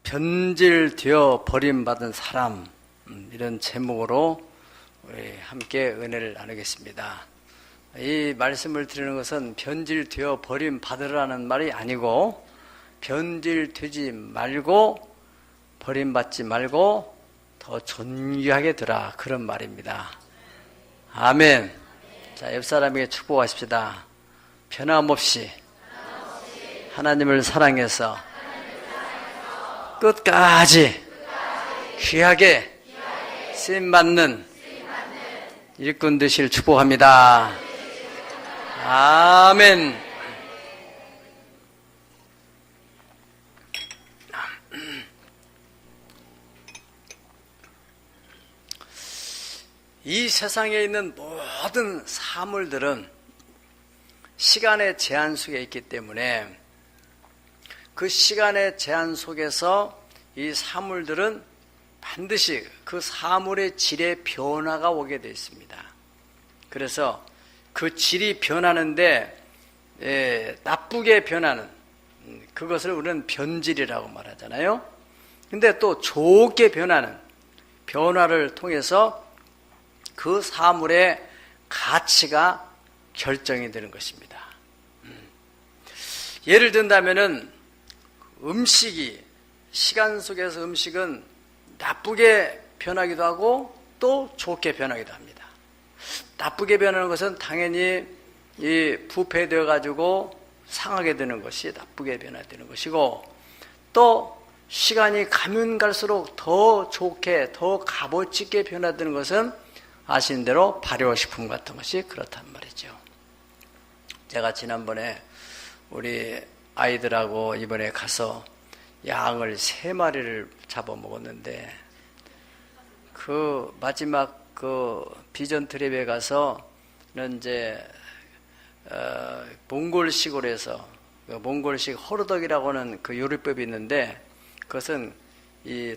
변질되어 버림받은 사람, 이런 제목으로 우리 함께 은혜를 나누겠습니다. 이 말씀을 드리는 것은 변질되어 버림받으라는 말이 아니고, 변질되지 말고 버림받지 말고 더 존귀하게 되라, 그런 말입니다. 아멘. 자, 옆사람에게 축복하십시다. 변함없이 하나님을 사랑해서 끝까지 귀하게 쓰임받는 일꾼 되실 축복합니다. 아멘. 이 세상에 있는 모든 사물들은 시간의 제한 속에 있기 때문에 그 시간의 제한 속에서 이 사물들은 반드시 그 사물의 질의 변화가 오게 되어 있습니다. 그래서 그 질이 변하는데 나쁘게 변하는 그것을 우리는 변질이라고 말하잖아요. 근데 또 좋게 변하는 변화를 통해서 그 사물의 가치가 결정이 되는 것입니다. 예를 든다면은 음식이 시간 속에서 음식은 나쁘게 변하기도 하고 또 좋게 변하기도 합니다. 나쁘게 변하는 것은 당연히 이 부패되어 가지고 상하게 되는 것이 나쁘게 변화되는 것이고, 또 시간이 가면 갈수록 더 좋게 더 값어치 있게 변화되는 것은 아시는 대로 발효식품 같은 것이 그렇단 말이죠. 제가 지난번에 우리 아이들하고 이번에 가서 양을 3마리를 잡아먹었는데, 그 마지막 그 비전 트립에 가서는 이제 몽골식으로 해서 몽골식 호르덕이라고 하는 그 요리법이 있는데, 그것은 이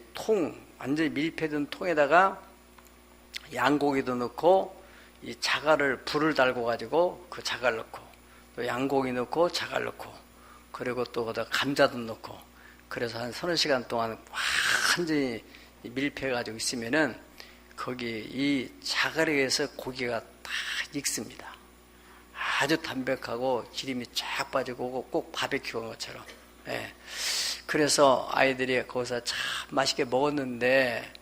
완전히 밀폐된 통에다가 양고기도 넣고 이 자갈을 불을 달고 가지고 그 자갈 넣고 또 양고기 넣고 자갈 넣고 그리고 또 거기다 감자도 넣고, 그래서 한 서너 시간 동안 완전히 밀폐해 가지고 있으면은 거기 이 자갈에 의해서 고기가 다 익습니다. 아주 담백하고 기름이 쫙 빠지고 꼭 바베큐 한 것처럼. 예. 그래서 아이들이 거기서 참 맛있게 먹었는데,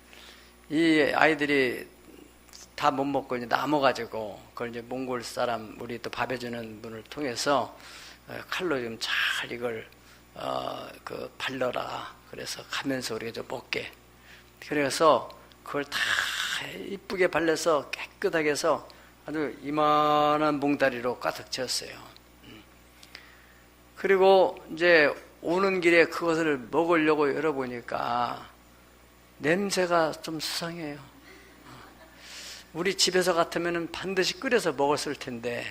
이 아이들이 다 못 먹고 이제 남아가지고 그걸 이제 몽골 사람 우리 또 밥 해주는 분을 통해서 칼로 좀 잘 이걸 발라라. 그래서 가면서 우리가 좀 먹게. 그래서 그걸 다 이쁘게 발라서 깨끗하게 해서 아주 이만한 몽다리로 가득 채웠어요. 그리고 이제 오는 길에 그것을 먹으려고 열어보니까 냄새가 좀 수상해요. 우리 집에서 같으면 반드시 끓여서 먹었을 텐데,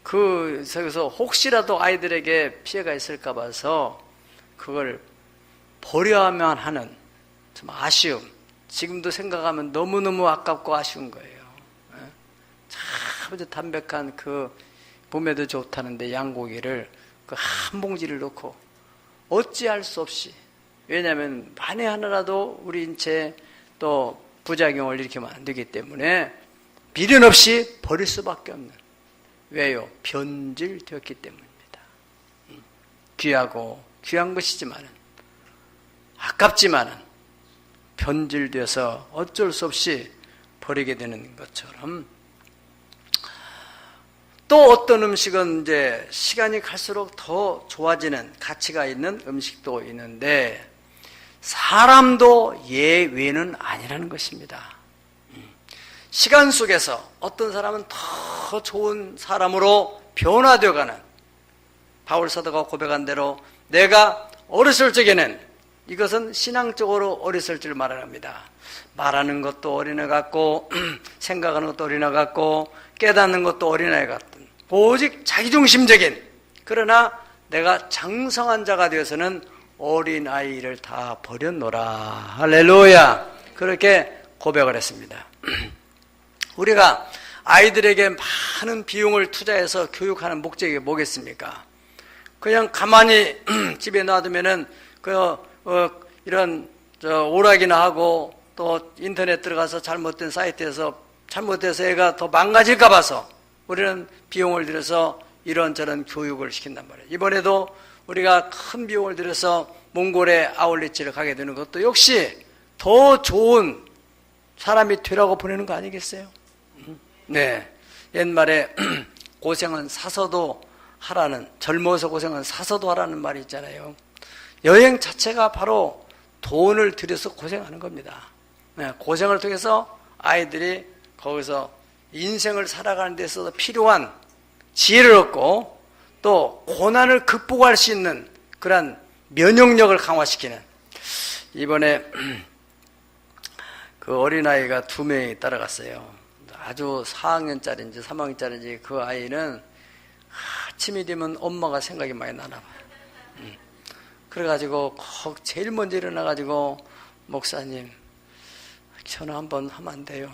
그래서 혹시라도 아이들에게 피해가 있을까 봐서 그걸 버려야만 하는 좀 아쉬움. 지금도 생각하면 너무너무 아깝고 아쉬운 거예요. 참 담백한 그 몸에도 좋다는데 양고기를 그 한 봉지를 넣고 어찌할 수 없이, 왜냐하면 만에 하나라도 우리 인체에 또 부작용을 일으키면 안 되기 때문에 미련 없이 버릴 수밖에 없는. 왜요? 변질되었기 때문입니다. 귀한 것이지만은, 아깝지만은 변질되어서 어쩔 수 없이 버리게 되는 것처럼, 또 어떤 음식은 이제 시간이 갈수록 더 좋아지는 가치가 있는 음식도 있는데, 사람도 예외는 아니라는 것입니다. 시간 속에서 어떤 사람은 더 좋은 사람으로 변화되어가는, 바울 사도가 고백한 대로 내가 어렸을 적에는, 이것은 신앙적으로 어렸을 줄 말합니다. 말하는 것도 어린애 같고 생각하는 것도 어린애 같고 깨닫는 것도 어린애 같은 오직 자기중심적인, 그러나 내가 장성한 자가 되어서는 어린아이를 다 버렸노라. 할렐루야. 그렇게 고백을 했습니다. 우리가 아이들에게 많은 비용을 투자해서 교육하는 목적이 뭐겠습니까? 그냥 가만히 집에 놔두면은 이런 오락이나 하고 또 인터넷 들어가서 잘못된 사이트에서 잘못돼서 애가 더 망가질까 봐서 우리는 비용을 들여서 이런저런 교육을 시킨단 말이에요. 이번에도 우리가 큰 비용을 들여서 몽골의 아울리치를 가게 되는 것도 역시 더 좋은 사람이 되라고 보내는 거 아니겠어요? 네. 옛말에 고생은 사서도 하라는, 젊어서 고생은 사서도 하라는 말이 있잖아요. 여행 자체가 바로 돈을 들여서 고생하는 겁니다. 네. 고생을 통해서 아이들이 거기서 인생을 살아가는 데 있어서 필요한 지혜를 얻고 또 고난을 극복할 수 있는 그런 면역력을 강화시키는, 이번에 그 어린아이가 2명이 따라갔어요. 아주 4학년짜리인지 3학년짜리인지 그 아이는 아침이 되면 엄마가 생각이 많이 나나 봐요. 그래가지고 제일 먼저 일어나가지고 목사님 전화 한번 하면 안 돼요.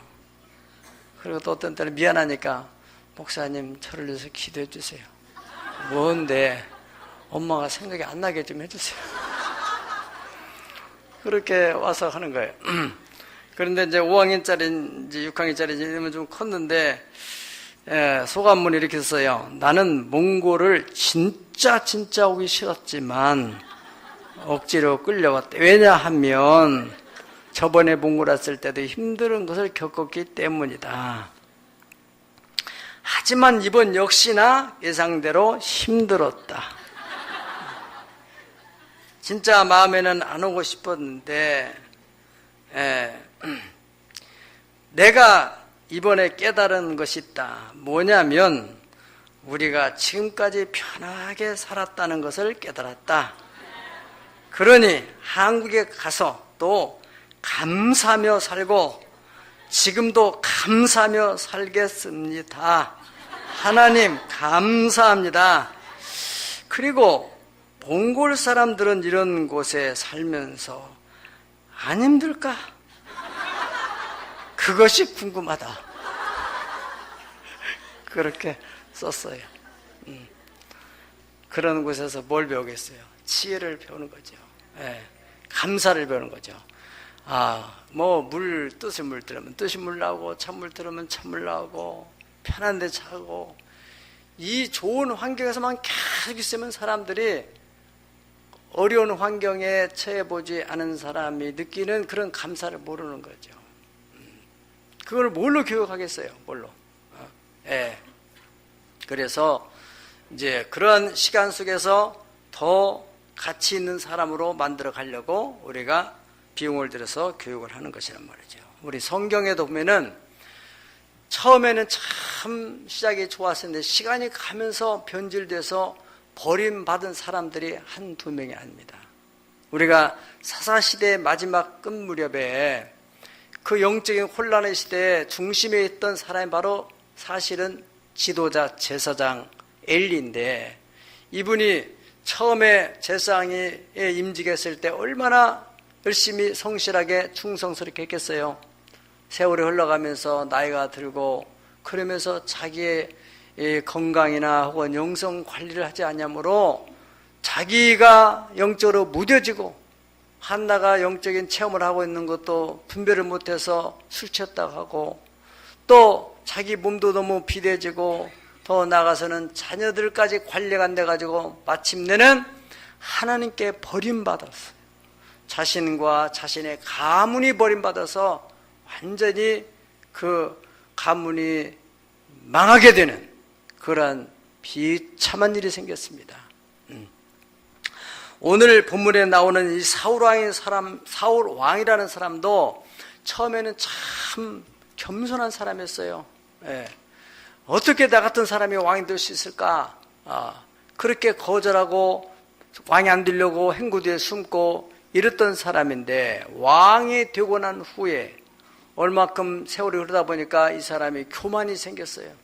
그리고 또 어떤 때는 미안하니까 목사님 저를 위해서 기도해 주세요. 뭔데 엄마가 생각이 안 나게 좀 해주세요. 그렇게 와서 하는 거예요. 그런데 이제 5학년짜리인지 6학년짜리인지 이러면 좀 컸는데, 소감문이 이렇게 썼어요. 나는 몽골을 진짜 오기 싫었지만 억지로 끌려왔다. 왜냐하면 저번에 몽골 왔을 때도 힘든 것을 겪었기 때문이다. 하지만 이번 역시나 예상대로 힘들었다. 진짜 마음에는 안 오고 싶었는데, 내가 이번에 깨달은 것이 있다. 뭐냐면 우리가 지금까지 편하게 살았다는 것을 깨달았다. 그러니 한국에 가서 또 감사하며 살고 지금도 감사하며 살겠습니다. 하나님 감사합니다. 그리고 몽골 사람들은 이런 곳에 살면서 안 힘들까? 그것이 궁금하다. 그렇게 썼어요. 그런 곳에서 뭘 배우겠어요? 지혜를 배우는 거죠. 감사를 배우는 거죠. 뜻을 물 들으면 뜻이 물 나오고, 찬물 들으면 찬물 나오고, 편한 데 자고, 이 좋은 환경에서만 계속 있으면 사람들이 어려운 환경에 처해보지 않은 사람이 느끼는 그런 감사를 모르는 거죠. 그걸 뭘로 교육하겠어요? 뭘로? 그래서 이제 그런 시간 속에서 더 가치 있는 사람으로 만들어 가려고 우리가 비용을 들여서 교육을 하는 것이란 말이죠. 우리 성경에도 보면은 처음에는 참 시작이 좋았었는데 시간이 가면서 변질돼서 버림받은 사람들이 한두 명이 아닙니다. 우리가 사사시대의 마지막 끝 무렵에 그 영적인 혼란의 시대에 중심에 있던 사람이 바로 사실은 지도자 제사장 엘리인데, 이분이 처음에 제사장이 임직했을 때 얼마나 열심히 성실하게 충성스럽게 했겠어요. 세월이 흘러가면서 나이가 들고 그러면서 자기의 건강이나 혹은 영성 관리를 하지 않으므로 자기가 영적으로 무뎌지고, 한나가 영적인 체험을 하고 있는 것도 분별을 못해서 술 취했다고 하고, 또 자기 몸도 너무 비대해지고, 더 나아가서는 자녀들까지 관리가 안 돼가지고 마침내는 하나님께 버림받았어요. 자신과 자신의 가문이 버림받아서 완전히 그 가문이 망하게 되는 그런 비참한 일이 생겼습니다. 오늘 본문에 나오는 이 사울 왕이라는 사람도 처음에는 참 겸손한 사람이었어요. 어떻게 나 같은 사람이 왕이 될 수 있을까? 그렇게 거절하고 왕이 안 되려고 행구뒤에 숨고 이랬던 사람인데, 왕이 되고 난 후에 얼마큼 세월이 흐르다 보니까 이 사람이 교만이 생겼어요.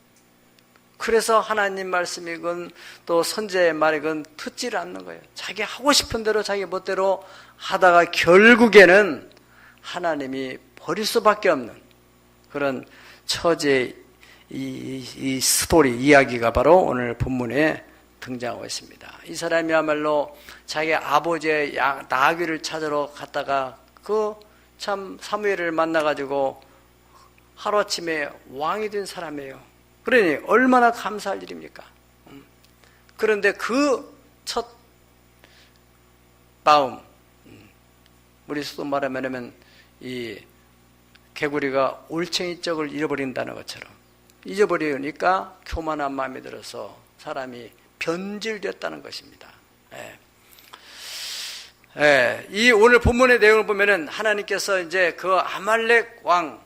그래서 하나님 말씀이건 또 선지자의 말이건 듣지를 않는 거예요. 자기 하고 싶은 대로 자기 멋대로 하다가 결국에는 하나님이 버릴 수밖에 없는 그런 처지의 이 스토리, 이야기가 바로 오늘 본문에 등장하고 있습니다. 이 사람이야말로 자기 아버지의 나귀를 찾으러 갔다가 그 참 사무엘을 만나가지고 하루아침에 왕이 된 사람이에요. 그러니 얼마나 감사할 일입니까? 그런데 그 첫 마음, 우리 속도 말하면 이 개구리가 올챙이 쪽을 잃어버린다는 것처럼 잊어버리니까 교만한 마음이 들어서 사람이 변질됐다는 것입니다. 이 오늘 본문의 내용을 보면은 하나님께서 이제 그 아말렉 왕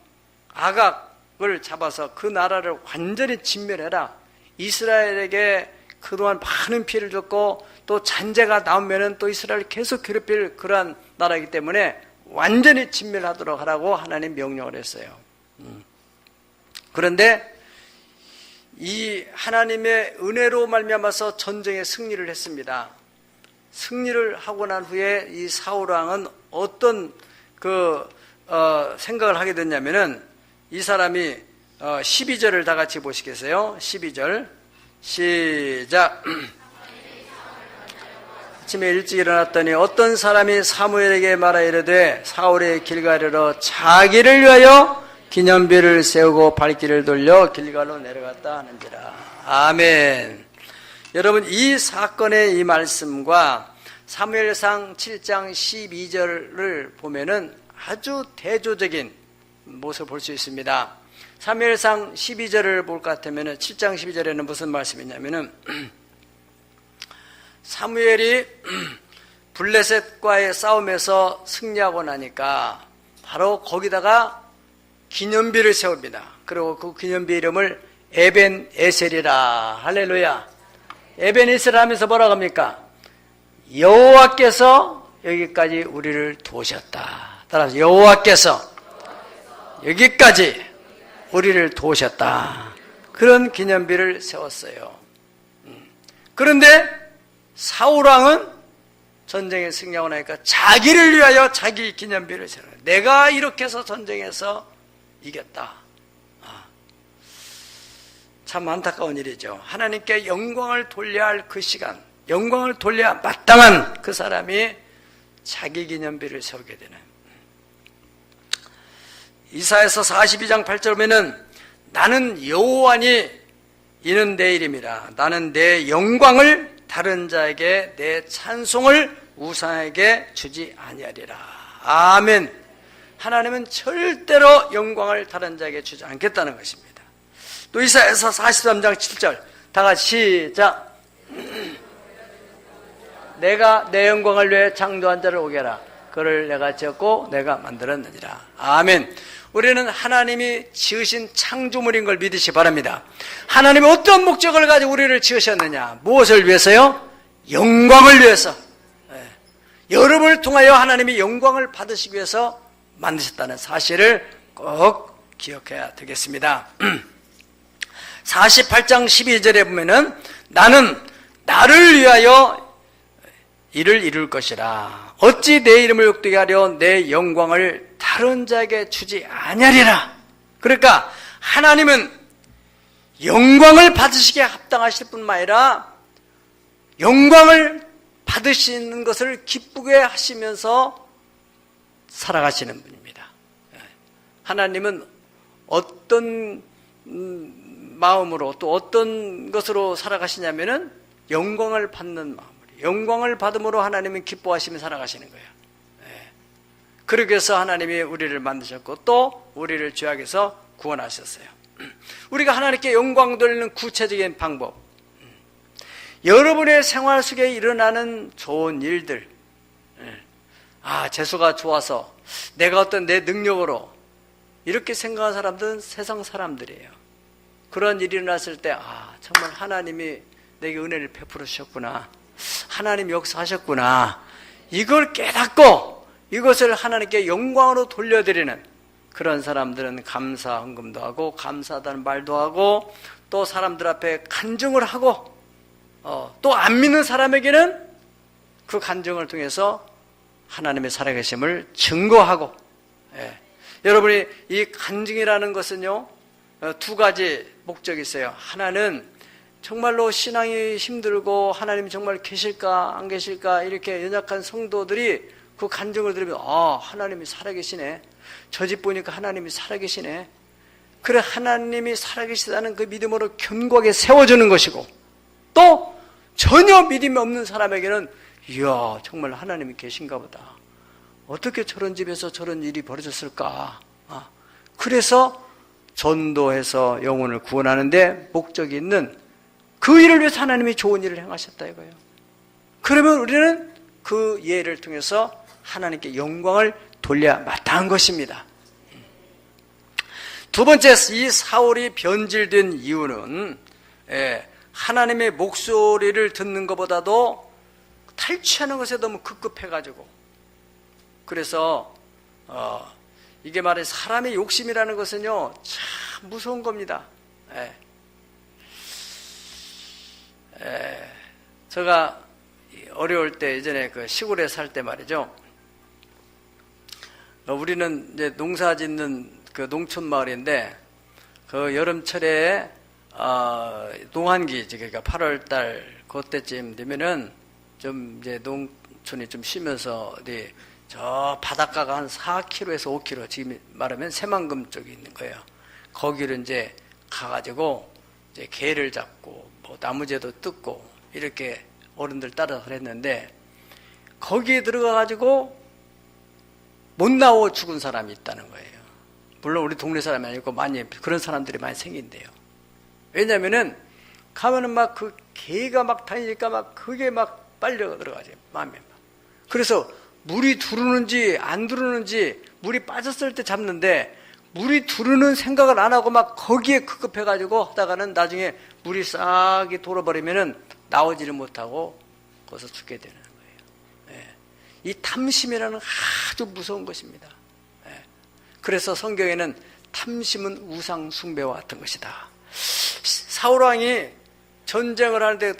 아각을 잡아서 그 나라를 완전히 진멸해라. 이스라엘에게 그동안 많은 피해를 줬고 또 잔재가 나오면은 또 이스라엘을 계속 괴롭힐 그러한 나라이기 때문에 완전히 진멸하도록 하라고 하나님 명령을 했어요. 그런데 이 하나님의 은혜로 말미암아서 전쟁에 승리를 했습니다. 승리를 하고 난 후에 이 사울 왕은 어떤 생각을 하게 됐냐면은 이 사람이 12절을 다 같이 보시겠어요? 12절 시작. 아침에 일찍 일어났더니 어떤 사람이 사무엘에게 말하 이르되 사울의 길갈이로 자기를 위하여 기념비를 세우고 발길을 돌려 길갈로 내려갔다 하는지라. 아멘. 여러분, 이 사건의 이 말씀과 사무엘상 7장 12절을 보면은 아주 대조적인 모습을 볼 수 있습니다. 사무엘상 12절을 볼 것 같으면 7장 12절에는 무슨 말씀이 있냐면은 사무엘이 블레셋과의 싸움에서 승리하고 나니까 바로 거기다가 기념비를 세웁니다. 그리고 그 기념비 이름을 에벤 에셀이라. 할렐루야. 에벤 에셀 하면서 뭐라고 합니까? 여호와께서 여기까지 우리를 도우셨다. 따라서 여호와께서 여기까지 우리를 도우셨다. 그런 기념비를 세웠어요. 그런데 사울왕은 전쟁에 승리하고 나니까 자기를 위하여 자기 기념비를 세워요. 내가 이렇게 해서 전쟁에서 이겼다. 참 안타까운 일이죠. 하나님께 영광을 돌려야 할 그 시간, 영광을 돌려야 마땅한 그 사람이 자기 기념비를 세우게 되는. 이사야서 42장 8절 보면은 나는 여호와니 이는 내 이름이라. 나는 내 영광을 다른 자에게 내 찬송을 우상에게 주지 아니하리라. 아멘. 하나님은 절대로 영광을 다른 자에게 주지 않겠다는 것입니다. 또 이사야서 43장 7절 다 같이 시작. 내가 내 영광을 위해 창조한 자를 오게 하라. 그를 내가 지었고 내가 만들었느니라. 아멘. 우리는 하나님이 지으신 창조물인 걸 믿으시 바랍니다. 하나님이 어떤 목적을 가지고 우리를 지으셨느냐? 무엇을 위해서요? 영광을 위해서. 여러분을 통하여 하나님이 영광을 받으시기 위해서 만드셨다는 사실을 꼭 기억해야 되겠습니다. 48장 12절에 보면은 나는 나를 위하여 이를 이룰 것이라. 어찌 내 이름을 욕되게 하려 내 영광을 다른 자에게 주지 아니하리라. 그러니까 하나님은 영광을 받으시기에 합당하실 뿐만 아니라 영광을 받으시는 것을 기쁘게 하시면서 살아가시는 분입니다. 하나님은 어떤 마음으로 또 어떤 것으로 살아가시냐면은 영광을 받는 마음으로, 영광을 받음으로 하나님은 기뻐하시며 살아가시는 거예요. 그러기 위해서 하나님이 우리를 만드셨고 또 우리를 죄악에서 구원하셨어요. 우리가 하나님께 영광 돌리는 구체적인 방법, 여러분의 생활 속에 일어나는 좋은 일들, 재수가 좋아서 내가 어떤 내 능력으로 이렇게 생각하는 사람들은 세상 사람들이에요. 그런 일이 일어났을 때 정말 하나님이 내게 은혜를 베풀어 주셨구나, 하나님이 역사하셨구나, 이걸 깨닫고 이것을 하나님께 영광으로 돌려드리는 그런 사람들은 감사 헌금도 하고 감사하다는 말도 하고 또 사람들 앞에 간증을 하고 또 안 믿는 사람에게는 그 간증을 통해서 하나님의 살아계심을 증거하고. 여러분이 이 간증이라는 것은요 두 가지 목적이 있어요. 하나는 정말로 신앙이 힘들고 하나님이 정말 계실까 안 계실까 이렇게 연약한 성도들이 그 간증을 들으면 하나님이 살아계시네. 저 집 보니까 하나님이 살아계시네. 그래, 하나님이 살아계시다는 그 믿음으로 견고하게 세워주는 것이고, 또 전혀 믿음이 없는 사람에게는 이야, 정말 하나님이 계신가 보다. 어떻게 저런 집에서 저런 일이 벌어졌을까. 그래서 전도해서 영혼을 구원하는데 목적이 있는 그 일을 위해서 하나님이 좋은 일을 행하셨다 이거예요. 그러면 우리는 그 예를 통해서 하나님께 영광을 돌려야 마땅한 것입니다. 두 번째, 이 사울이 변질된 이유는 하나님의 목소리를 듣는 것보다도 탈취하는 것에 너무 급급해가지고, 그래서 이게 말해 사람의 욕심이라는 것은요 참 무서운 겁니다. 제가 어려울 때 예전에 그 시골에 살 때 말이죠. 우리는 이제 농사 짓는 그 농촌 마을인데, 그 여름철에 농한기, 그러니까 8월달 그때쯤 되면은 좀 이제 농촌이 좀 쉬면서 어디 저 바닷가가 한 4km에서 5km, 지금 말하면 새만금 쪽에 있는 거예요. 거기를 이제 가가지고 이제 개를 잡고 뭐 나무재도 뜯고 이렇게 어른들 따라서 그랬는데, 거기에 들어가가지고 못 나오고 죽은 사람이 있다는 거예요. 물론 우리 동네 사람이 아니고 많이 그런 사람들이 많이 생긴대요. 왜냐면은 가면은 막 그 개가 막 다니니까 막 그게 막 빨려 들어가죠. 마음에 막. 그래서 물이 두르는지 안 두르는지, 물이 빠졌을 때 잡는데 물이 두르는 생각을 안 하고 막 거기에 급급해가지고 하다가는 나중에 물이 싹이 돌아버리면은 나오지를 못하고 거기서 죽게 되는 거예요. 이 탐심이라는 아주 무서운 것입니다. 그래서 성경에는 탐심은 우상 숭배와 같은 것이다. 사울왕이 전쟁을 하는데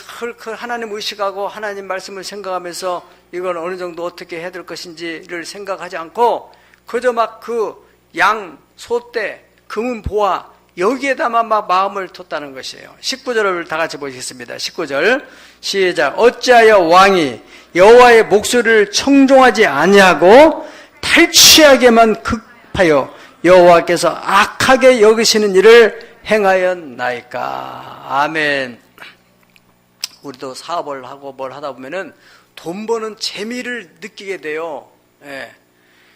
하나님 의식하고 하나님 말씀을 생각하면서 이건 어느 정도 어떻게 해야 될 것인지를 생각하지 않고 그저 막 그 양, 소떼, 금은 보화 여기에다만 막 마음을 뒀다는 것이에요. 19절을 다 같이 보시겠습니다. 19절 시작. 어찌하여 왕이 여호와의 목소리를 청종하지 아니하고 탈취하게만 급하여 여호와께서 악하게 여기시는 일을 행하였나이까. 아멘. 우리도 사업을 하고 뭘 하다 보면은 돈 버는 재미를 느끼게 돼요.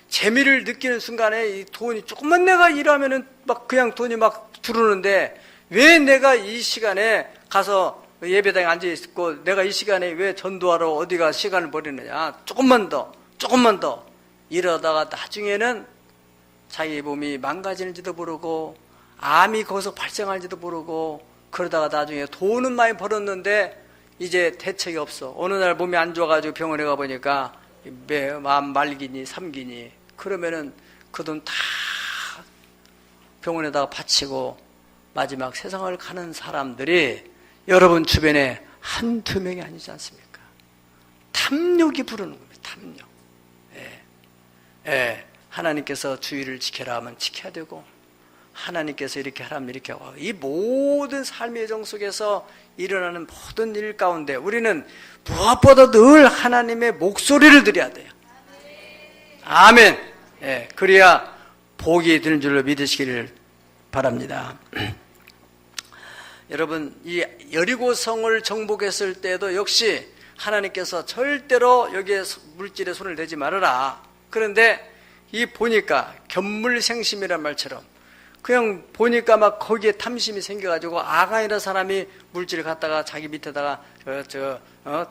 재미를 느끼는 순간에 이 돈이 조금만 내가 일하면은 막 그냥 돈이 막 들어오는데, 왜 내가 이 시간에 가서 예배당에 앉아 있고 내가 이 시간에 왜 전도하러 어디가 시간을 버리느냐. 조금만 더 이러다가 나중에는 자기 몸이 망가지는지도 모르고 암이 거기서 발생할지도 모르고, 그러다가 나중에 돈은 많이 벌었는데 이제 대책이 없어. 어느 날 몸이 안 좋아가지고 병원에 가보니까 마음 말기니 삼기니, 그러면은 그 돈 다 병원에다가 바치고 마지막 세상을 가는 사람들이 여러분 주변에 한두 명이 아니지 않습니까? 탐욕이 부르는 겁니다. 탐욕. 하나님께서 주의를 지켜라 하면 지켜야 되고, 하나님께서 이렇게 하라면 이렇게 하고, 이 모든 삶의 정 속에서 일어나는 모든 일 가운데 우리는 무엇보다 늘 하나님의 목소리를 들어야 돼요. 아멘. 그래야 복이 드는 줄로 믿으시기를 바랍니다. 여러분, 이 여리고성을 정복했을 때도 역시 하나님께서 절대로 여기에 물질에 손을 대지 말아라. 그런데 이 보니까 견물생심이란 말처럼 그냥 보니까 막 거기에 탐심이 생겨가지고 아간이라는 사람이 물질을 갖다가 자기 밑에다가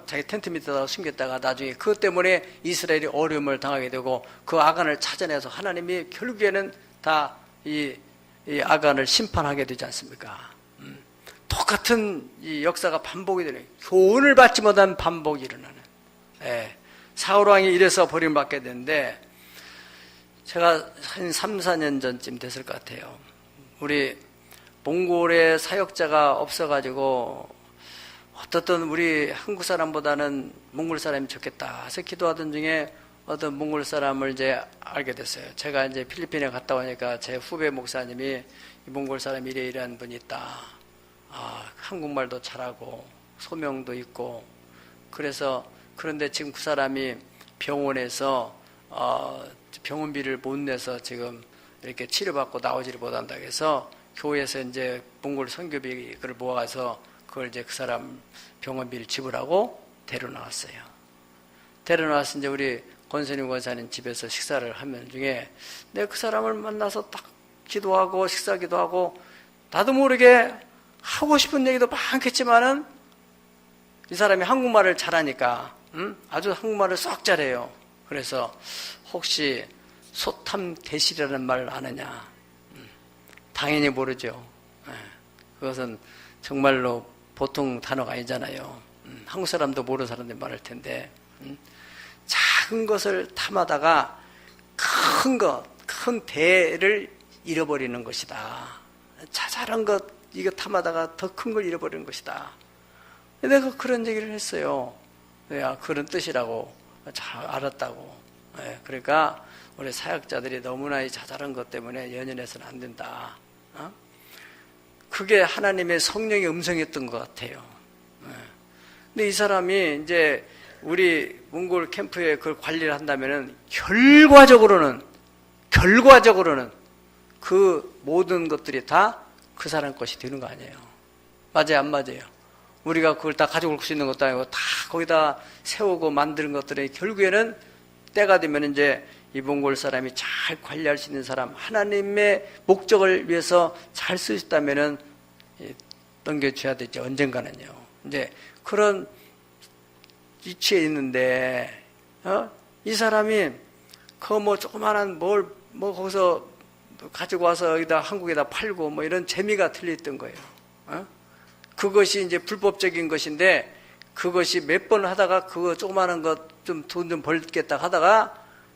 자기 텐트 밑에다가 숨겼다가 나중에 그것 때문에 이스라엘이 어려움을 당하게 되고 그 아간을 찾아내서 하나님이 결국에는 다 이 아간을 심판하게 되지 않습니까? 똑같은 이 역사가 반복이 되는, 교훈을 받지 못한 반복이 일어나는. 사울왕이 이래서 버림을 받게 되는데, 제가 한 3, 4년 전쯤 됐을 것 같아요. 우리 몽골에 사역자가 없어가지고 어떻든 우리 한국 사람보다는 몽골 사람이 좋겠다 해서 기도하던 중에 어떤 몽골 사람을 이제 알게 됐어요. 제가 이제 필리핀에 갔다 오니까 제 후배 목사님이 이 몽골 사람 이래 이래한 분이 있다. 한국말도 잘하고 소명도 있고 그런데 지금 그 사람이 병원에서 병원비를 못 내서 지금 이렇게 치료받고 나오지를 못한다고 해서 교회에서 이제 몽골 선교비 그걸 모아서 그걸 이제 그 사람 병원비를 지불하고 데려나왔어요. 데려나와서 이제 우리 권선임 권사님 집에서 식사를 하면 중에 내가 그 사람을 만나서 딱 기도하고 식사기도 하고 나도 모르게 하고 싶은 얘기도 많겠지만은 이 사람이 한국말을 잘하니까 아주 한국말을 쏙 잘해요. 그래서 혹시 소탐대실이라는 말 아느냐? 당연히 모르죠. 그것은 정말로 보통 단어가 아니잖아요. 한국 사람도 모르는 사람들이 말할 텐데 작은 것을 탐하다가 큰 대를 잃어버리는 것이다. 자잘한 것 이거 탐하다가 더 큰 걸 잃어버리는 것이다. 내가 그런 얘기를 했어요. 그런 뜻이라고 잘 알았다고. 그러니까 우리 사역자들이 너무나 이 자잘한 것 때문에 연연해서는 안 된다. 그게 하나님의 성령의 음성이었던 것 같아요. 근데 이 사람이 이제 우리 몽골 캠프에 그걸 관리를 한다면은 결과적으로는 그 모든 것들이 다 그 사람 것이 되는 거 아니에요. 맞아요, 안 맞아요? 우리가 그걸 다 가지고 올 수 있는 것도 아니고 다 거기다 세우고 만드는 것들이 결국에는 때가 되면 이제 이 몽골 사람이 잘 관리할 수 있는 사람, 하나님의 목적을 위해서 잘 쓸 수 있다면은 넘겨줘야 되죠. 언젠가는요. 이제 그런 위치에 있는데, 이 사람이 그 조그만한 거기서 가지고 와서 여기다 한국에다 팔고 이런 재미가 들려있던 거예요. 그것이 이제 불법적인 것인데, 그것이 몇 번 하다가 그거 조그만한 것 좀 돈 좀 벌겠다 하다가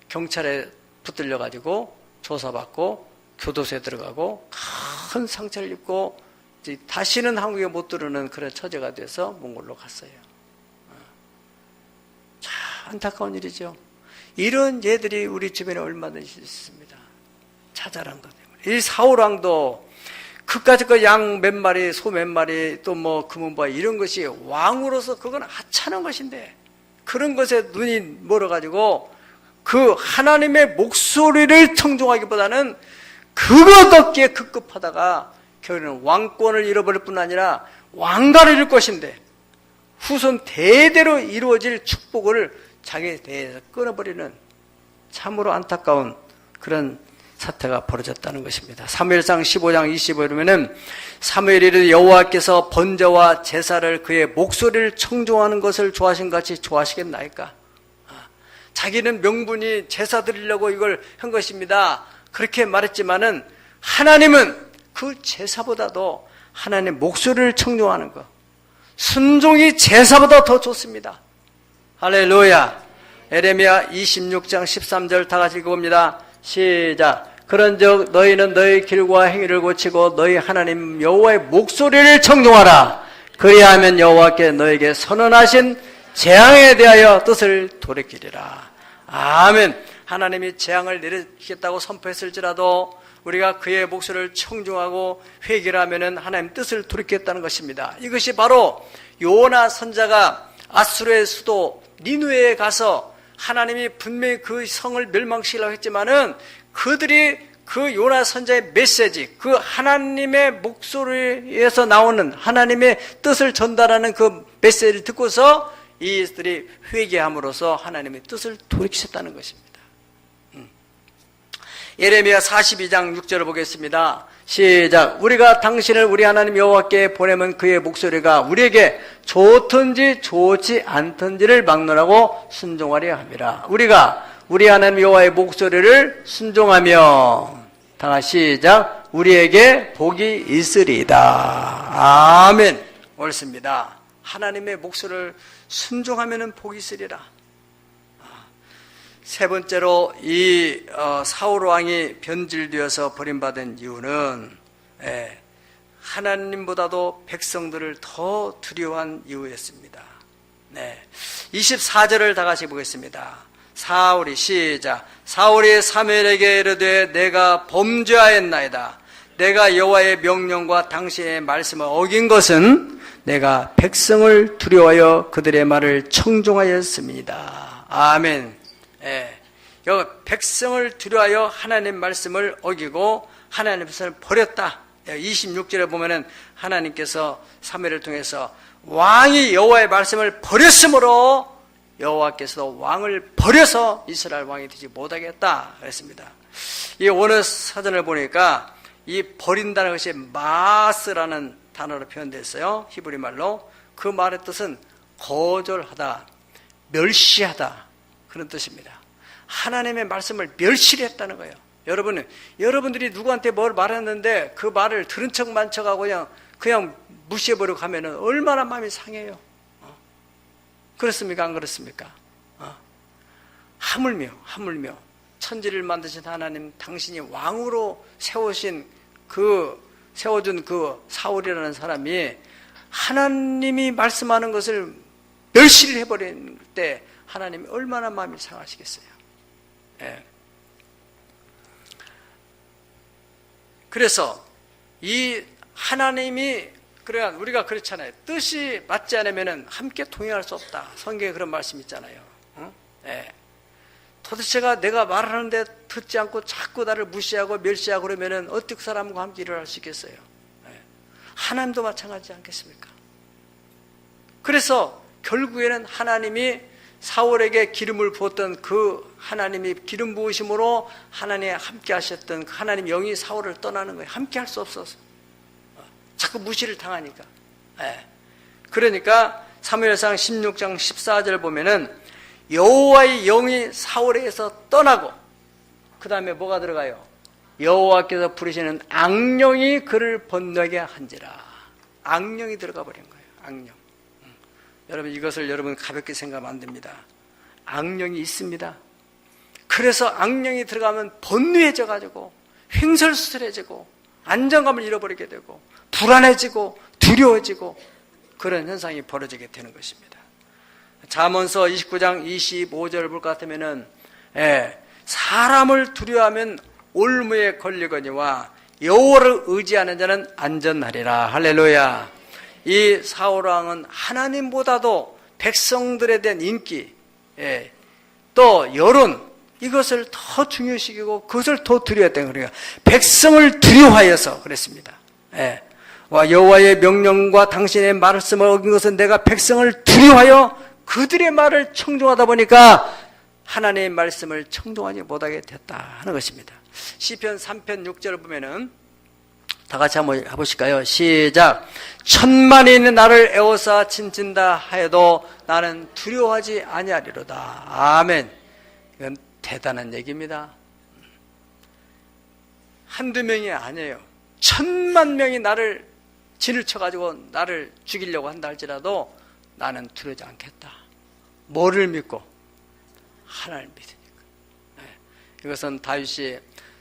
경찰에 붙들려가지고 조사받고 교도소에 들어가고 큰 상처를 입고 이제 다시는 한국에 못 들어오는 그런 처지가 돼서 몽골로 갔어요. 참 안타까운 일이죠. 이런 예들이 우리 주변에 얼마든지 있습니다. 자잘한 것 때문에. 이 사울왕도 그까짓 거 양 몇 마리, 소 몇 마리, 또 금은보화 이런 것이 왕으로서 그건 하찮은 것인데 그런 것에 눈이 멀어가지고 그 하나님의 목소리를 청종하기보다는 그것 얻기에 급급하다가 결국에는 왕권을 잃어버릴 뿐 아니라 왕가를 잃을 것인데 후손 대대로 이루어질 축복을 자기 대에서 끊어버리는 참으로 안타까운 그런 사태가 벌어졌다는 것입니다. 사무엘상 15장 25에 보면은 사무엘이 이르되 여호와께서 번제와 제사를 그의 목소리를 청종하는 것을 좋아하신 같이 좋아하시겠나이까? 자기는 명분이 제사 드리려고 이걸 한 것입니다. 그렇게 말했지만은 하나님은 그 제사보다도 하나님의 목소리를 청종하는 것, 순종이 제사보다 더 좋습니다. 할렐루야. 에레미야 26장 13절 다 같이 읽어봅니다. 시작. 그런즉 너희는 너희 길과 행위를 고치고 너희 하나님 여호와의 목소리를 청종하라. 그리하면 여호와께 너에게 선언하신 재앙에 대하여 뜻을 돌이키리라. 아멘. 하나님이 재앙을 내리겠다고 선포했을지라도 우리가 그의 목소리를 청종하고 회개를 하면은 하나님 뜻을 돌이키겠다는 것입니다. 이것이 바로 요나 선자가 아수르의 수도 니누에에 가서 하나님이 분명히 그 성을 멸망시키려고 했지만은 그들이 그 요나 선자의 메시지, 그 하나님의 목소리에서 나오는 하나님의 뜻을 전달하는 그 메시지를 듣고서 이들이 회개함으로써 하나님의 뜻을 돌이키셨다는 것입니다. 예레미야 42장 6절을 보겠습니다. 시작. 우리가 당신을 우리 하나님 여호와께 보내면 그의 목소리가 우리에게 좋든지 좋지 않든지를 막론하고 순종하려 함이라. 우리가 우리 하나님 여호와의 목소리를 순종하며 다 같이 시작. 우리에게 복이 있으리이다. 아멘. 옳습니다. 하나님의 목소리를 순종하면 복이 있으리라. 세 번째로 이 사울 왕이 변질되어서 버림받은 이유는 하나님보다도 백성들을 더 두려워한 이유였습니다. 24절을 다 같이 보겠습니다. 사울이 시작. 사울이 사무엘에게 이르되 내가 범죄하였나이다. 내가 여호와의 명령과 당신의 말씀을 어긴 것은 내가 백성을 두려워하여 그들의 말을 청종하였습니다. 아멘. 예. 여기 백성을 두려워하여 하나님 말씀을 어기고 하나님 말씀을 버렸다. 26절에 보면은 하나님께서 사무엘을 통해서 왕이 여호와의 말씀을 버렸으므로 여호와께서도 왕을 버려서 이스라엘 왕이 되지 못하겠다 그랬습니다. 이 원어 사전을 보니까 이 버린다는 것이 마스라는 단어로 표현됐어요. 히브리 말로. 그 말의 뜻은 거절하다, 멸시하다 그런 뜻입니다. 하나님의 말씀을 멸시를 했다는 거예요. 여러분들이 누구한테 뭘 말했는데 그 말을 들은 척만 척하고 그냥 무시해버리고 가면은 얼마나 마음이 상해요. 그렇습니까? 안 그렇습니까? 하물며 천지를 만드신 하나님, 당신이 왕으로 세워준 그 사울이라는 사람이 하나님이 말씀하는 것을 멸시를 해버린 때 하나님이 얼마나 마음이 상하시겠어요. 예. 그래서 이 하나님이 그러니까 우리가 그렇잖아요. 뜻이 맞지 않으면 함께 동행할 수 없다. 성경에 그런 말씀 있잖아요. 예. 도대체가 내가 말하는데 듣지 않고 자꾸 나를 무시하고 멸시하고 그러면은 어떻게 사람과 함께 일을 할 수 있겠어요? 예. 하나님도 마찬가지지 않겠습니까? 그래서 결국에는 하나님이 사울에게 기름을 부었던 그 하나님이 기름 부으심으로 하나님이 함께 하셨던 그 하나님 영이 사울을 떠나는 거예요. 함께 할 수 없어서. 자꾸 무시를 당하니까. 예. 그러니까 사무엘상 16장 14절 보면은 여호와의 영이 사울에게서 떠나고 그 다음에 뭐가 들어가요? 여호와께서 부르시는 악령이 그를 번뇌하게 한지라. 악령이 들어가 버린 거예요. 악령. 여러분 이것을 여러분 가볍게 생각하면 안 됩니다. 악령이 있습니다. 그래서 악령이 들어가면 번뇌해져 가지고 횡설수설해지고 안정감을 잃어버리게 되고 불안해지고 두려워지고 그런 현상이 벌어지게 되는 것입니다. 잠언서 29장 25절을 볼 것 같으면은 사람을 두려워하면 올무에 걸리거니와 여호와를 의지하는 자는 안전하리라. 할렐루야. 이 사울왕은 하나님보다도 백성들에 대한 인기, 또 여론 이것을 더 중요시하고 그것을 더 두려워했던 거예요. 백성을 두려워하여서 그랬습니다. 와 여호와의 명령과 당신의 말씀을 어긴 것은 내가 백성을 두려워하여 그들의 말을 청종하다 보니까 하나님의 말씀을 청종하지 못하게 됐다 하는 것입니다. 시편 3편 6절을 보면은 다 같이 한번 해보실까요? 시작. 천만이 있는 나를 애워싸 친친다 하여도 나는 두려워하지 아니하리로다. 아멘. 이건 대단한 얘기입니다. 한두 명이 아니에요. 1000만 명이 나를 진을 쳐가지고 나를 죽이려고 한다 할지라도 나는 두려워하지 않겠다. 뭐를 믿고? 하나님을 믿으니까. 이것은 다윗이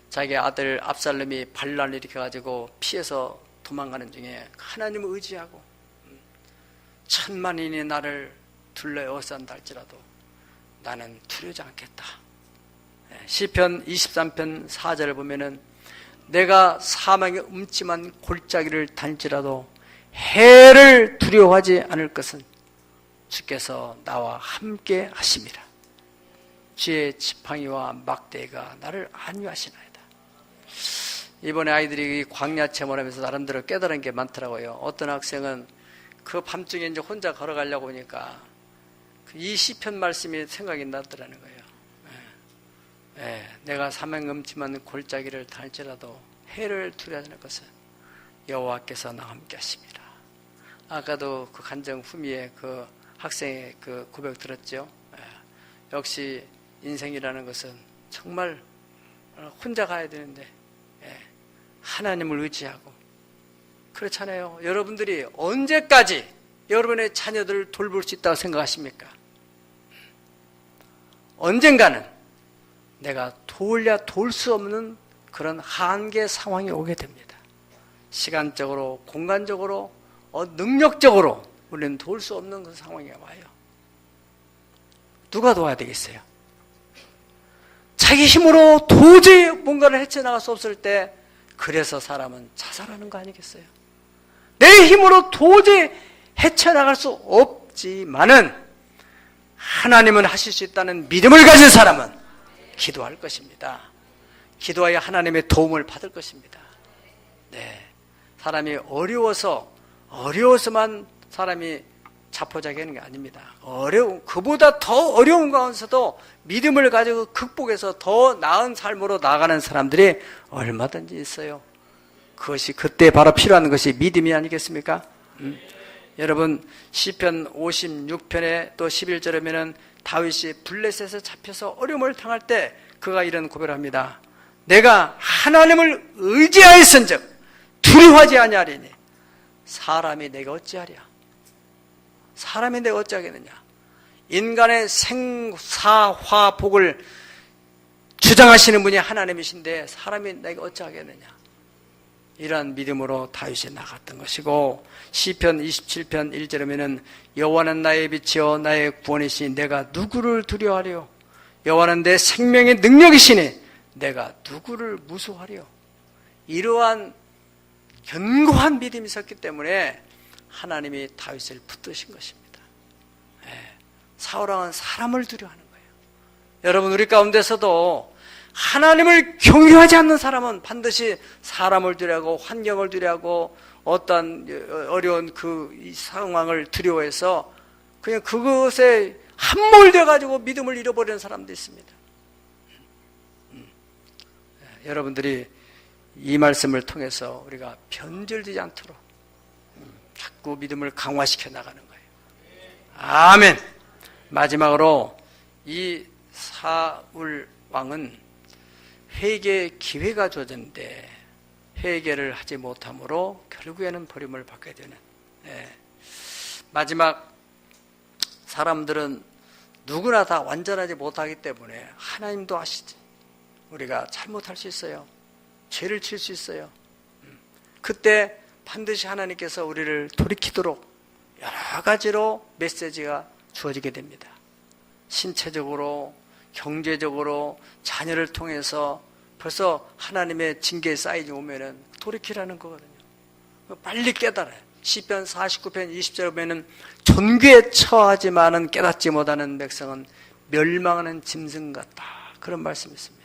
자기 아들 압살롬이 반란을 일으켜가지고 피해서 도망가는 중에 하나님을 의지하고 1000만인이 나를 둘러에워싼다 할지라도 나는 두려워하지 않겠다. 시편 23편 4절을 보면은 내가 사망의 음침한 골짜기를 다닐지라도 해를 두려워하지 않을 것은 주께서 나와 함께 하심이라. 주의 지팡이와 막대가 나를 안위하시나이다. 이번에 아이들이 광야 체험을 하면서 나름대로 깨달은 게 많더라고요. 어떤 학생은 그 밤중에 이제 혼자 걸어가려고 하니까 이 시편 말씀이 생각이 나더라는 거예요. 내가 사망음침한 골짜기를 다닐지라도 해를 두려워하는 것은 여호와께서 나와 함께 하십니다. 아까도 그 간정 후미의 그 학생의 그 고백 들었죠. 역시 인생이라는 것은 정말 혼자 가야 되는데 하나님을 의지하고 그렇잖아요. 여러분들이 언제까지 여러분의 자녀들을 돌볼 수 있다고 생각하십니까? 언젠가는 내가 도울려 도울 수 없는 그런 한계 상황이 오게 됩니다. 시간적으로, 공간적으로, 능력적으로 우리는 도울 수 없는 그 상황이 와요. 누가 도와야 되겠어요? 자기 힘으로 도저히 뭔가를 헤쳐나갈 수 없을 때 그래서 사람은 자살하는 거 아니겠어요? 내 힘으로 도저히 헤쳐나갈 수 없지만은 하나님은 하실 수 있다는 믿음을 가진 사람은 기도할 것입니다. 기도하여 하나님의 도움을 받을 것입니다. 네, 사람이 어려워서만 사람이 자포자기하는 게 아닙니다. 그보다 더 어려운 가운데서도 믿음을 가지고 극복해서 더 나은 삶으로 나아가는 사람들이 얼마든지 있어요. 그것이 그때 바로 필요한 것이 믿음이 아니겠습니까? 여러분 시편 56편에 또 11절에 보면 다윗이 블레셋에 잡혀서 어려움을 당할 때 그가 이런 고백을 합니다. 내가 하나님을 의지하였은즉 두려워하지 아니하리니 사람이 내가 어찌하랴. 사람이 내가 어찌하겠느냐. 인간의 생사화복을 주장하시는 분이 하나님이신데 사람이 내가 어찌하겠느냐. 이러한 믿음으로 다윗이 나갔던 것이고 시편 27편 1절에 보면 여호와는 나의 빛이요 나의 구원이시니 내가 누구를 두려워하리요. 여호와는 내 생명의 능력이시니 내가 누구를 무서워하리요. 이러한 견고한 믿음이 있었기 때문에 하나님이 다윗을 붙드신 것입니다. 사울왕은 사람을 두려워하는 거예요. 여러분 우리 가운데서도 하나님을 경외하지 않는 사람은 반드시 사람을 두려워하고 환경을 두려워하고 어떤 어려운 그 상황을 두려워해서 그냥 그것에 함몰되어 가지고 믿음을 잃어버리는 사람도 있습니다. 여러분들이 이 말씀을 통해서 우리가 변절되지 않도록 자꾸 믿음을 강화시켜 나가는 거예요. 아멘. 마지막으로 이 사울 왕은 회개의 기회가 주어졌는데 회개를 하지 못함으로 결국에는 버림을 받게 되는. 마지막 사람들은 누구나 다 완전하지 못하기 때문에 하나님도 아시지. 우리가 잘못할 수 있어요. 죄를 칠 수 있어요. 그때 반드시 하나님께서 우리를 돌이키도록 여러 가지로 메시지가 주어지게 됩니다. 신체적으로, 경제적으로, 자녀를 통해서 벌써 하나님의 징계 사이즈 오면은 돌이키라는 거거든요. 빨리 깨달아요. 시편 49편 20절에 보면은 존귀에 처하지만은 깨닫지 못하는 백성은 멸망하는 짐승 같다. 그런 말씀이 있습니다.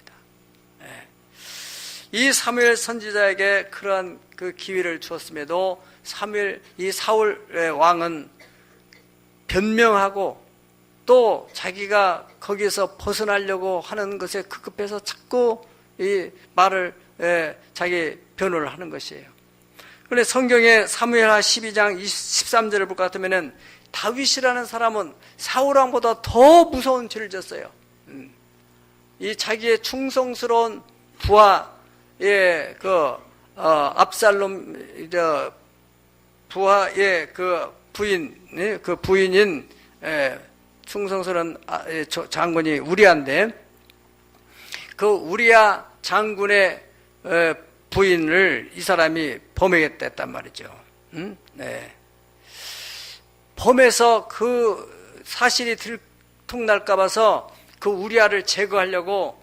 이 사무엘 선지자에게 그러한 그 기회를 주었음에도 이 사울 왕은 변명하고 또 자기가 거기서 벗어나려고 하는 것에 급급해서 자꾸 이 말을 자기 변호를 하는 것이에요. 그런데 성경에 사무엘하 12장 13절을 볼 것 같으면은 다윗이라는 사람은 사울 왕보다 더 무서운 죄를 졌어요. 이 자기의 충성스러운 부하의 압살롬 부하의 그 부인인 충성스러운 장군이 우리아인데 그 우리아 장군의 부인을 이 사람이 범했단 말이죠. 범해서 그 사실이 들통날까 봐서 그 우리아를 제거하려고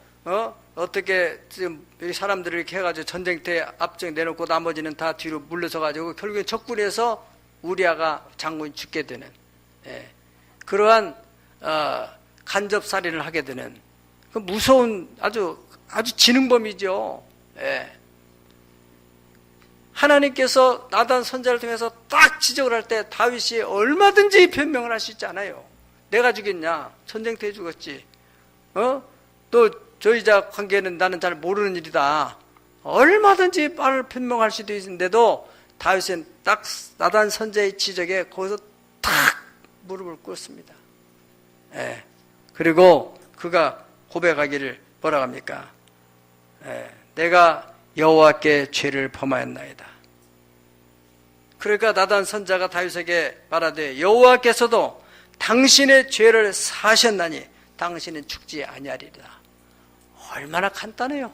어떻게 지금 사람들을 이렇게 해가지고 전쟁터에 앞쪽 내놓고 나머지는 다 뒤로 물러서 가지고 결국에 적군에서 우리아가 장군이 죽게 되는 그러한 간접살인을 하게 되는 그 무서운 아주 지능범이죠. 하나님께서 나단 선지자를 통해서 딱 지적을 할 때 다윗이 얼마든지 변명을 할 수 있지 않아요. 내가 죽였냐? 전쟁터에 죽었지. 또 저희자 관계는 나는 잘 모르는 일이다. 얼마든지 말을 변명할 수도 있는데도 다윗은 딱 나단 선지자의 지적에 거기서 탁 무릎을 꿇습니다. 그리고 그가 고백하기를 뭐라고 합니까? 내가 여호와께 죄를 범하였나이다. 그러니까 나단 선지자가 다윗에게 말하되 여호와께서도 당신의 죄를 사하셨나니 당신은 죽지 아니하리라. 얼마나 간단해요.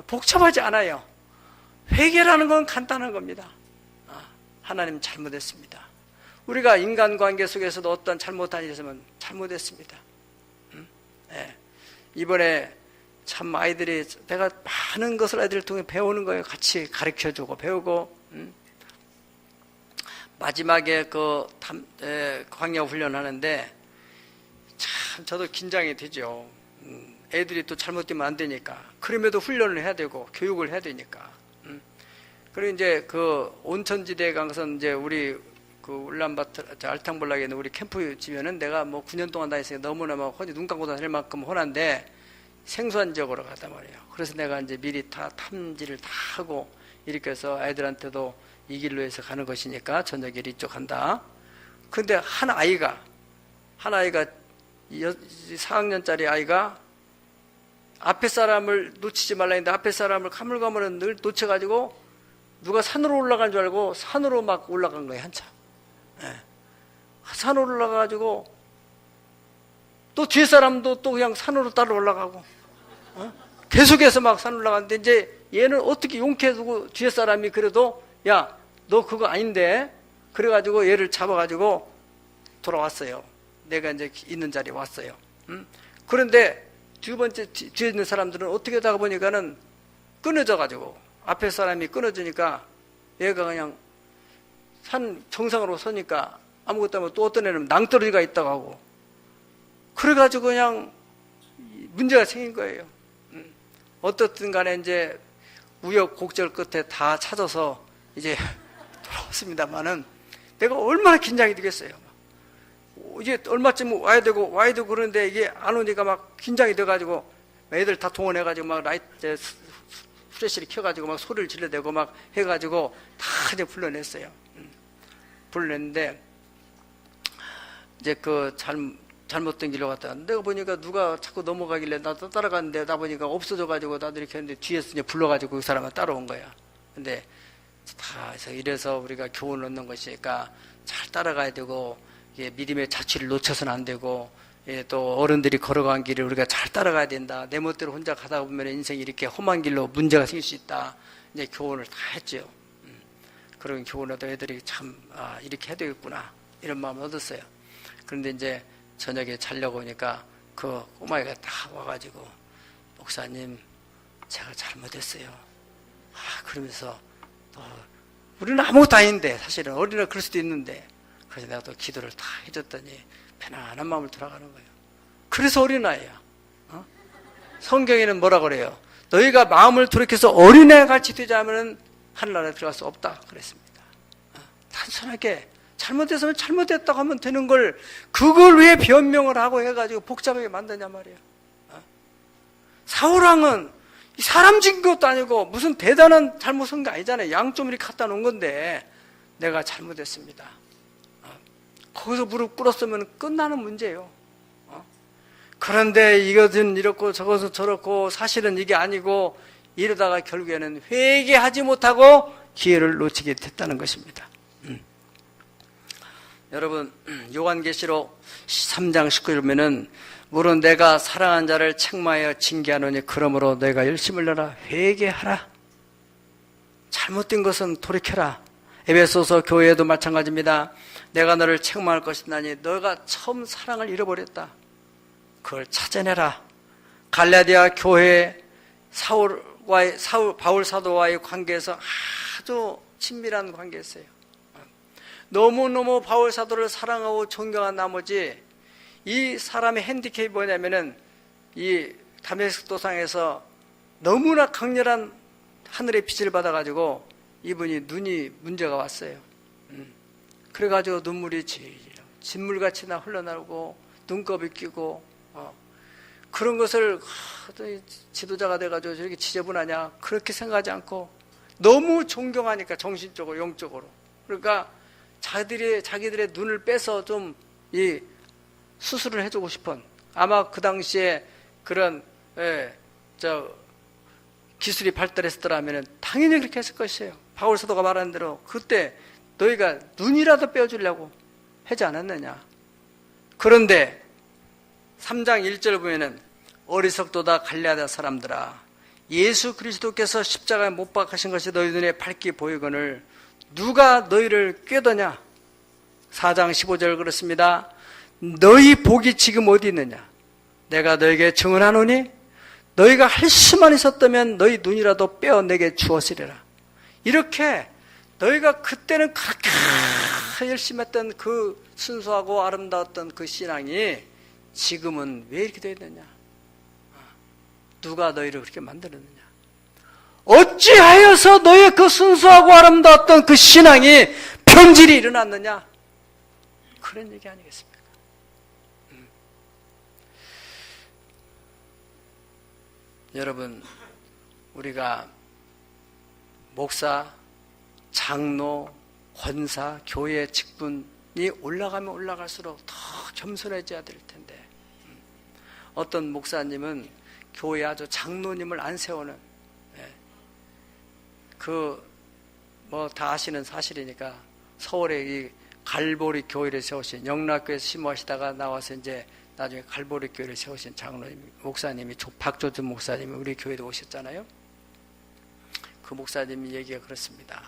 복잡하지 않아요. 회개라는 건 간단한 겁니다. 하나님 잘못했습니다. 우리가 인간관계 속에서도 어떤 잘못한 일이 있으면 잘못했습니다. 이번에 참 아이들이 내가 많은 것을 아이들을 통해 배우는 거예요. 같이 가르쳐주고 배우고. 마지막에 그 광야 훈련하는데 참 저도 긴장이 되죠. 애들이 또 잘못되면 안 되니까. 그럼에도 훈련을 해야 되고 교육을 해야 되니까. 그리고 이제 그 온천지대에 가서 이제 우리 그 울란바토르 알탕볼락에 있는 우리 캠프 지면은 내가 뭐 9년 동안 다녔으니까 너무나 막 눈 감고 다닐 만큼 혼한데 생소한 지역으로 갔단 말이에요. 그래서 내가 이제 미리 다 탐지를 다 하고 이렇게 해서 아이들한테도 이 길로 해서 가는 것이니까 저녁에 이쪽 간다. 근데 한 아이가 4학년짜리 아이가 앞에 사람을 놓치지 말라 했는데 앞에 사람을 가물가물은 늘 놓쳐가지고 누가 산으로 올라간 줄 알고 산으로 막 올라간 거예요. 한참. 산으로 올라가가지고 또 뒤에 사람도 또 그냥 산으로 따라 올라가고 계속해서 막 산 올라가는데 이제 얘는 어떻게 용케해두고 뒤에 사람이 그래도 야 너 그거 아닌데 그래가지고 얘를 잡아가지고 돌아왔어요. 내가 이제 있는 자리에 왔어요. 그런데 두 번째 뒤에 있는 사람들은 어떻게 하다가 보니까는 끊어져가지고 앞에 사람이 끊어지니까 얘가 그냥 산 정상으로 서니까 아무것도 하면 또 어떤 애는 낭떠러지가 있다고 하고 그래가지고 그냥 문제가 생긴 거예요. 어떻든 간에 이제 우여곡절 끝에 다 찾아서 이제 돌아왔습니다만은 내가 얼마나 긴장이 되겠어요. 이제 얼마쯤 와야 되고 그러는데 이게 안 오니까 막 긴장이 돼가지고 애들 다 동원해가지고 막 라이트 프레시를 켜가지고 막 소리를 질러대고 막 해가지고 다 이제 불러냈어요. 불러냈는데 이제 그 잘못된 길로 갔다. 내가 보니까 누가 자꾸 넘어가길래 나도 따라갔는데 나 보니까 없어져가지고 나도 이렇게 했는데 뒤에서 이제 불러가지고 그 사람은 따라온 거야. 근데 다 이래서 우리가 교훈을 얻는 것이니까 잘 따라가야 되고 믿음의 자취를 놓쳐서는 안 되고 또 어른들이 걸어간 길을 우리가 잘 따라가야 된다. 내 멋대로 혼자 가다 보면 인생이 이렇게 험한 길로 문제가 생길 수 있다. 이제 교훈을 다 했죠. 그런 교훈을 얻어 애들이 참 이렇게 해야 되겠구나 이런 마음을 얻었어요. 그런데 이제 저녁에 자려고 오니까 그 꼬마애가 다 와가지고 목사님 제가 잘못했어요. 그러면서 우리는 아무것도 아닌데 사실은 어린애가 그럴 수도 있는데 그래서 내가 또 기도를 다 해줬더니 편안한 마음을 돌아가는 거예요. 그래서 어린아이야. 성경에는 뭐라 그래요? 너희가 마음을 돌이켜서 어린애 같이 되자면 하늘나라에 들어갈 수 없다 그랬습니다. 단순하게 잘못했으면 잘못했다고 하면 되는 걸 그걸 왜 변명을 하고 해가지고 복잡하게 만드냐 말이에요. 사울왕은 사람 죽인 것도 아니고 무슨 대단한 잘못한 게 아니잖아요. 양 좀 이렇게 갖다 놓은 건데 내가 잘못했습니다. 거기서 무릎 꿇었으면 끝나는 문제예요. 그런데 이것은 이렇고 저것은 저렇고 사실은 이게 아니고 이러다가 결국에는 회개하지 못하고 기회를 놓치게 됐다는 것입니다. 여러분 요한계시록 3장 19절 보면은 물론 내가 사랑한 자를 책망하여 징계하노니 그러므로 너희가 열심을 내라 회개하라 잘못된 것은 돌이켜라. 에베소서 교회에도 마찬가지입니다. 내가 너를 책망할 것이나니 너가 처음 사랑을 잃어버렸다. 그걸 찾아내라. 갈라디아 교회 바울 사도와의 관계에서 아주 친밀한 관계였어요. 너무너무 바울 사도를 사랑하고 존경한 나머지 이 사람의 핸디캡이 뭐냐면은 이 다메섹 도상에서 너무나 강렬한 하늘의 빛을 받아가지고 이분이 눈이 문제가 왔어요. 그래가지고 눈물이 진물같이 나 흘러나오고 눈곱이 끼고 그런 것을 지도자가 돼가지고 저렇게 지저분하냐 그렇게 생각하지 않고 너무 존경하니까 정신적으로 영적으로 그러니까 자기들의 눈을 빼서 좀 이 수술을 해주고 싶은 아마 그 당시에 그런 기술이 발달했었더라면 당연히 그렇게 했을 것이에요. 바울 사도가 말한 대로 그때 너희가 눈이라도 빼어주려고 하지 않았느냐. 그런데 3장 1절 보면은 어리석도다 갈라디아 사람들아 예수 그리스도께서 십자가에 못 박으신 것이 너희 눈에 밝게 보이거늘 누가 너희를 꾀더냐. 4장 15절 그렇습니다. 너희 복이 지금 어디 있느냐. 내가 너에게 증언하노니 너희가 할 수만 있었다면 너희 눈이라도 빼어 내게 주었으리라. 이렇게 너희가 그때는 그렇게 열심히 했던 그 순수하고 아름다웠던 그 신앙이 지금은 왜 이렇게 되었느냐? 누가 너희를 그렇게 만들었느냐? 어찌하여서 너의 그 순수하고 아름다웠던 그 신앙이 변질이 일어났느냐? 그런 얘기 아니겠습니까? 여러분, 우리가 목사, 장로, 권사, 교회 직분이 올라가면 올라갈수록 더 겸손해져야 될 텐데, 어떤 목사님은 교회 아주 장로님을 안 세우는, 다 아시는 사실이니까 서울에 이 갈보리 교회를 세우신, 영락교에서 심호하시다가 나와서 이제 나중에 갈보리 교회를 세우신 장로님, 목사님이 박조준 목사님이 우리 교회도 오셨잖아요. 그 목사님이 얘기가 그렇습니다.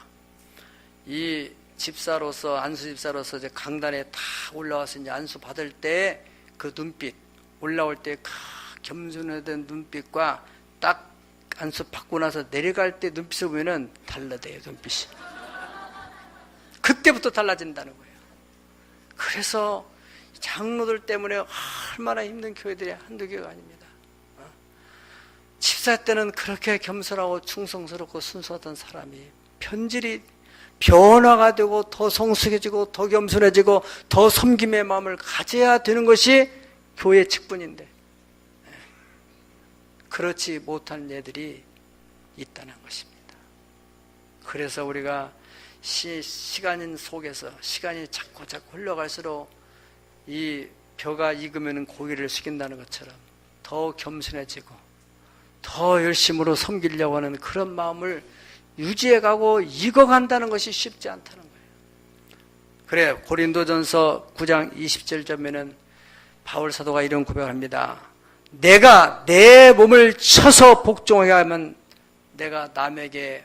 이 집사로서, 안수 집사로서 이제 강단에 다 올라와서 이제 안수 받을 때 그 눈빛, 올라올 때 겸손해진 눈빛과 딱 안수 받고 나서 내려갈 때 눈빛을 보면은 달라져요, 눈빛이. 그때부터 달라진다는 거예요. 그래서 장로들 때문에 얼마나 힘든 교회들이 한두 개가 아닙니다. 집사 때는 그렇게 겸손하고 충성스럽고 순수하던 사람이 변질이 변화가 되고 더 성숙해지고 더 겸손해지고 더 섬김의 마음을 가져야 되는 것이 교회 직분인데 그렇지 못한 예들이 있다는 것입니다. 그래서 우리가 시간 속에서 시간이 자꾸 흘러갈수록 이 벼가 익으면 고기를 숙인다는 것처럼 더 겸손해지고 더 열심으로 섬기려고 하는 그런 마음을 유지해가고 익어간다는 것이 쉽지 않다는 거예요. 그래, 고린도전서 9장 27절에는 바울 사도가 이런 고백을 합니다. 내가 내 몸을 쳐서 복종하게 하면 내가 남에게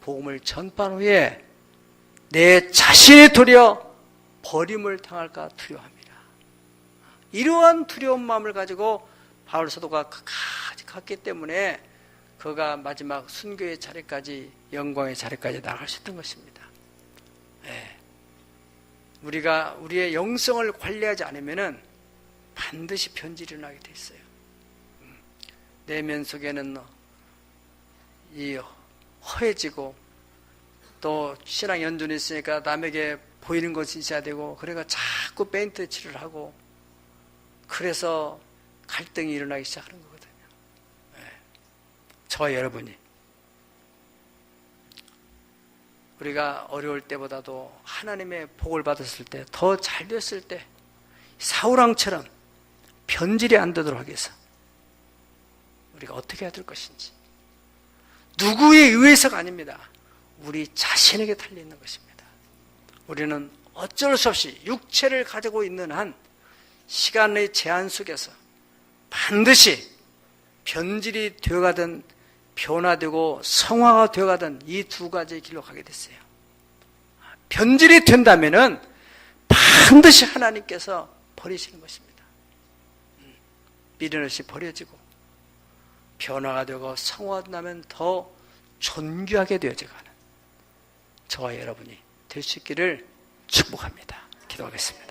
복음을 전파한 후에 내 자신이 도리어 버림을 당할까 두려워합니다. 이러한 두려운 마음을 가지고 바울 사도가 끝까지 갔기 때문에 그가 마지막 순교의 자리까지, 영광의 자리까지 나갈 수 있던 것입니다. 우리가 우리의 영성을 관리하지 않으면 반드시 변질이 일어나게 돼 있어요. 내면 속에는 이 허해지고 또 신앙 연륜이 있으니까 남에게 보이는 것이 있어야 되고, 그러니까 자꾸 페인트 칠을 하고, 그래서 갈등이 일어나기 시작하는 거거든요. 저와 여러분이 우리가 어려울 때보다도 하나님의 복을 받았을 때, 더 잘 됐을 때 사울왕처럼 변질이 안 되도록 하기 위해서 우리가 어떻게 해야 될 것인지, 누구에 의해서가 아닙니다. 우리 자신에게 달려있는 것입니다. 우리는 어쩔 수 없이 육체를 가지고 있는 한 시간의 제한 속에서 반드시 변질이 되어가든 변화되고 성화가 되어가든 이 두 가지의 길로 가게 됐어요. 변질이 된다면은 반드시 하나님께서 버리시는 것입니다. 미련 없이 버려지고 변화가 되고 성화가 나면 더 존귀하게 되어져가는 저와 여러분이 될 수 있기를 축복합니다. 기도하겠습니다.